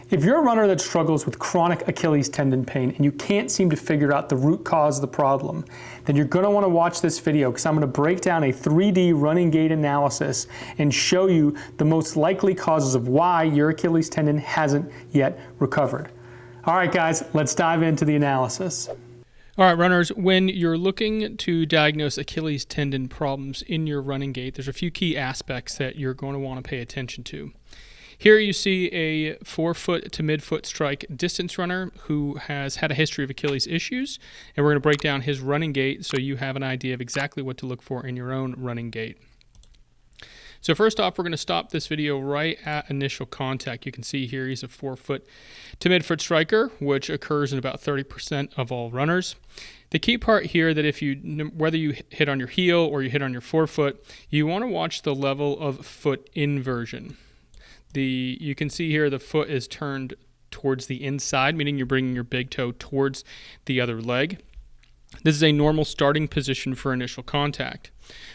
If you're a runner that struggles with chronic Achilles tendon pain and you can't seem to figure out the root cause of the problem, then you're going to want to watch this video because I'm going to break down a 3D running gait analysis and show you the most likely causes of why your Achilles tendon hasn't yet recovered. All right, guys, let's dive into the analysis. All right, runners, when you're looking to diagnose Achilles tendon problems in your running gait, there's a few key aspects that you're going to want to pay attention to. Here you see a forefoot to midfoot strike distance runner who has had a history of Achilles issues, and we're going to break down his running gait so you have an idea of exactly what to look for in your own running gait. So first off, we're going to stop this video right at initial contact. You can see here he's a forefoot to midfoot striker, which occurs in about 30% of all runners. The key part here that whether you hit on your heel or you hit on your forefoot, you want to watch the level of foot inversion. You can see here the foot is turned towards the inside, meaning you're bringing your big toe towards the other leg. This is a normal starting position for initial contact.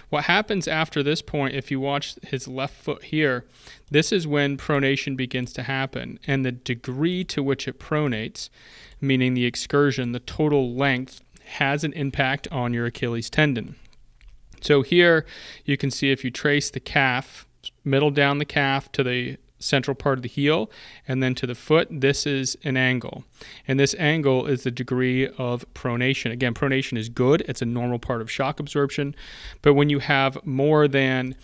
What happens after this point, if you watch his left foot here, this is when pronation begins to happen, and the degree to which it pronates, meaning the excursion, the total length, has an impact on your Achilles tendon. So here you can see if you trace the calf, middle down the calf to the central part of the heel and then to the foot, this is an angle, and this angle is the degree of pronation. Again, pronation is good, it's a normal part of shock absorption, but when you have more than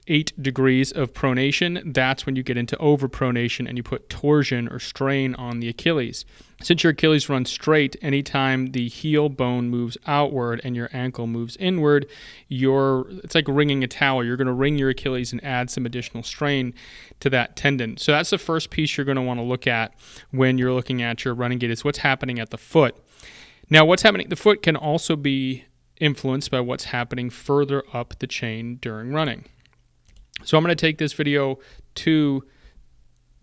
8 degrees of pronation, that's when you get into overpronation and you put torsion or strain on the Achilles. Since your Achilles runs straight, anytime the heel bone moves outward and your ankle moves inward, it's like wringing a towel. You're going to wring your Achilles and add some additional strain to that tendon. So that's the first piece you're going to want to look at when you're looking at your running gait, is what's happening at the foot. Now, what's happening at the foot can also be influenced by what's happening further up the chain during running. So I'm going to take this video to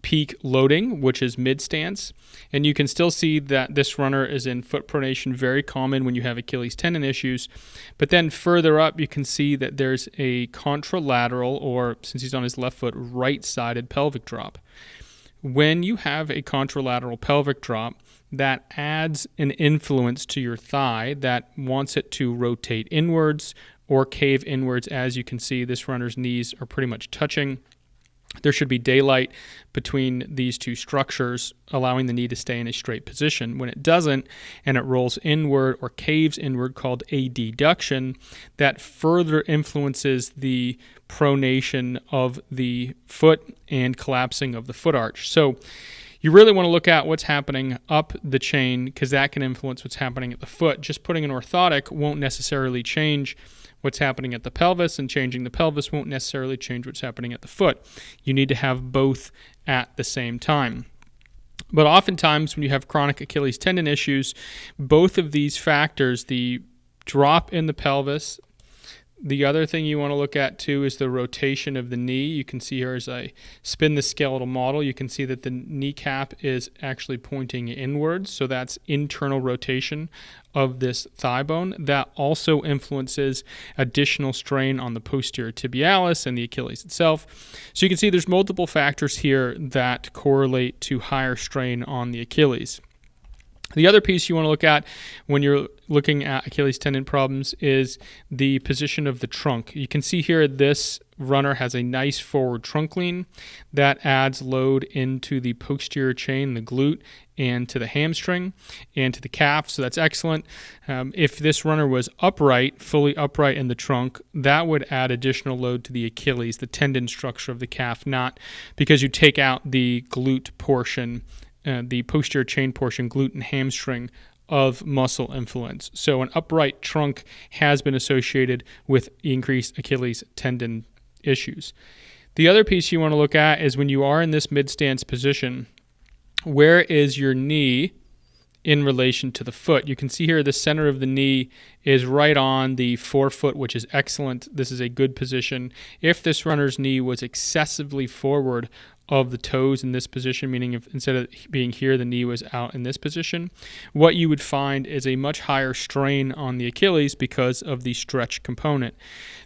peak loading, which is mid stance, and you can still see that this runner is in foot pronation, very common when you have Achilles tendon issues. But then further up, you can see that there's a contralateral, or since he's on his left foot, right-sided pelvic drop. When you have a contralateral pelvic drop, that adds an influence to your thigh that wants it to rotate inwards or cave inwards. As you can see, this runner's knees are pretty much touching. There should be daylight between these two structures, allowing the knee to stay in a straight position. When it doesn't, and it rolls inward or caves inward, called adduction, that further influences the pronation of the foot and collapsing of the foot arch. So you really want to look at what's happening up the chain, because that can influence what's happening at the foot. Just putting an orthotic won't necessarily change what's happening at the pelvis, and changing the pelvis won't necessarily change what's happening at the foot. You need to have both at the same time. But oftentimes when you have chronic Achilles tendon issues, both of these factors, the drop in the pelvis, the other thing you want to look at too is the rotation of the knee. You can see here as I spin the skeletal model, you can see that the kneecap is actually pointing inwards. So that's internal rotation of this thigh bone. That also influences additional strain on the posterior tibialis and the Achilles itself. So you can see there's multiple factors here that correlate to higher strain on the Achilles. The other piece you want to look at when you're looking at Achilles tendon problems is the position of the trunk. You can see here this runner has a nice forward trunk lean that adds load into the posterior chain, the glute, and to the hamstring and to the calf, so that's excellent. If this runner was upright, fully upright in the trunk, that would add additional load to the Achilles, the tendon structure of the calf, not because you take out the glute portion, the posterior chain portion, glute and hamstring of muscle influence. So an upright trunk has been associated with increased Achilles tendon issues. The other piece you want to look at is when you are in this mid-stance position, where is your knee in relation to the foot? You can see here the center of the knee is right on the forefoot, which is excellent. This is a good position. If this runner's knee was excessively forward of the toes in this position, meaning if instead of being here, the knee was out in this position, what you would find is a much higher strain on the Achilles because of the stretch component,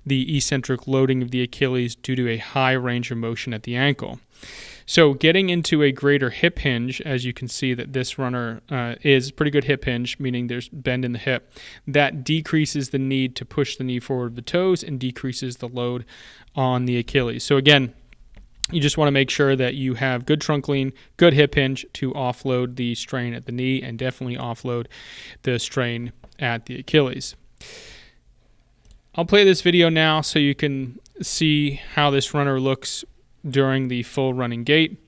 the eccentric loading of the Achilles due to a high range of motion at the ankle. So getting into a greater hip hinge, as you can see that this runner is pretty good hip hinge, meaning there's bend in the hip, that decreases the need to push the knee forward of the toes and decreases the load on the Achilles. So again, you just want to make sure that you have good trunk lean, good hip hinge to offload the strain at the knee and definitely offload the strain at the Achilles. I'll play this video now so you can see how this runner looks during the full running gait.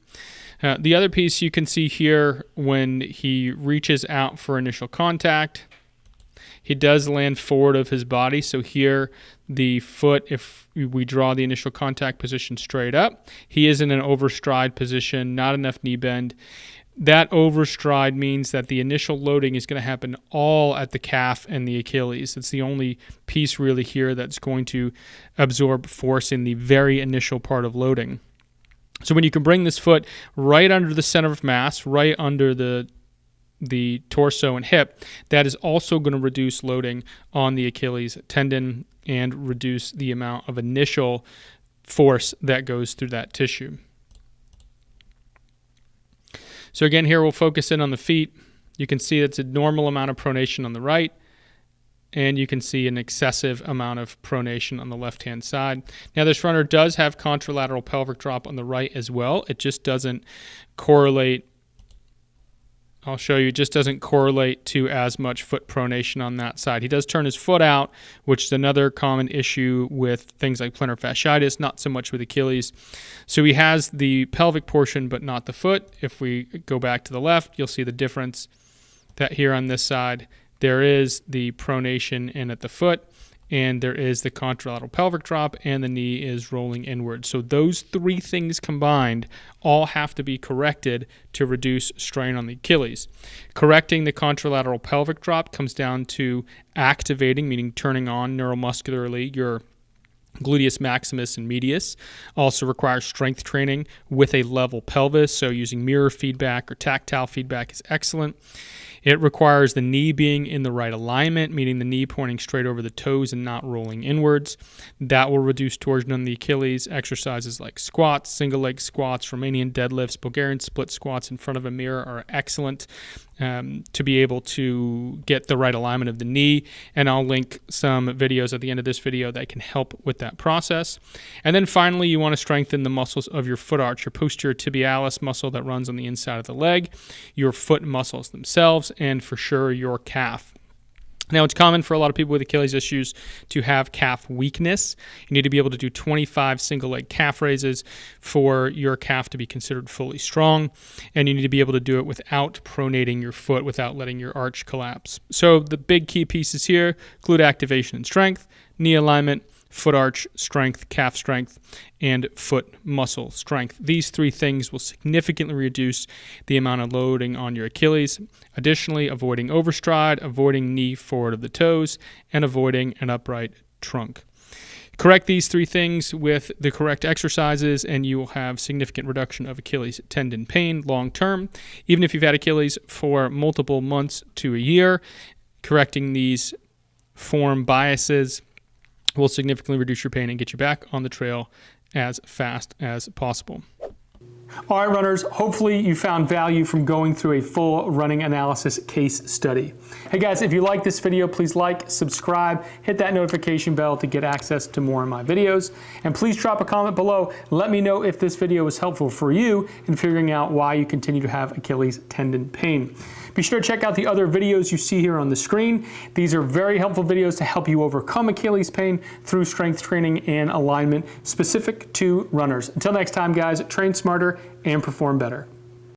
The other piece you can see here, when he reaches out for initial contact, he does land forward of his body. So here, the foot, if we draw the initial contact position straight up, he is in an overstride position, not enough knee bend. That overstride means that the initial loading is going to happen all at the calf and the Achilles. It's the only piece really here that's going to absorb force in the very initial part of loading. So when you can bring this foot right under the center of mass, right under the torso and hip, that is also going to reduce loading on the Achilles tendon and reduce the amount of initial force that goes through that tissue. So again, here we'll focus in on the feet. You can see it's a normal amount of pronation on the right, and you can see an excessive amount of pronation on the left-hand side. Now, this runner does have contralateral pelvic drop on the right as well. It just doesn't correlate. I'll show you, it just doesn't correlate to as much foot pronation on that side. He does turn his foot out, which is another common issue with things like plantar fasciitis, not so much with Achilles. So he has the pelvic portion, but not the foot. If we go back to the left, you'll see the difference that here on this side, there is the pronation in at the foot, and there is the contralateral pelvic drop, and the knee is rolling inward. So those three things combined all have to be corrected to reduce strain on the Achilles. Correcting the contralateral pelvic drop comes down to activating, meaning turning on neuromuscularly, your gluteus maximus and medius. Also requires strength training with a level pelvis, so using mirror feedback or tactile feedback is excellent. It requires the knee being in the right alignment, meaning the knee pointing straight over the toes and not rolling inwards. That will reduce torsion on the Achilles. Exercises like squats, single leg squats, Romanian deadlifts, Bulgarian split squats in front of a mirror are excellent to be able to get the right alignment of the knee. And I'll link some videos at the end of this video that can help with that process. And then finally, you want to strengthen the muscles of your foot arch, your posterior tibialis muscle that runs on the inside of the leg, your foot muscles themselves, and for sure your calf. Now, it's common for a lot of people with Achilles issues to have calf weakness. You need to be able to do 25 single leg calf raises for your calf to be considered fully strong, and you need to be able to do it without pronating your foot, without letting your arch collapse. So the big key pieces here: glute activation and strength, knee alignment, foot arch strength, calf strength, and foot muscle strength. These three things will significantly reduce the amount of loading on your Achilles. Additionally, avoiding overstride, avoiding knee forward of the toes, and avoiding an upright trunk. Correct these three things with the correct exercises, and you will have significant reduction of Achilles tendon pain long term. Even if you've had Achilles for multiple months to a year, correcting these form biases will significantly reduce your pain and get you back on the trail as fast as possible. All right, runners, hopefully you found value from going through a full running analysis case study. Hey guys, if you like this video, please like, subscribe, hit that notification bell to get access to more of my videos. And please drop a comment below. Let me know if this video was helpful for you in figuring out why you continue to have Achilles tendon pain. Be sure to check out the other videos you see here on the screen. These are very helpful videos to help you overcome Achilles pain through strength training and alignment specific to runners. Until next time, guys, train smarter and perform better.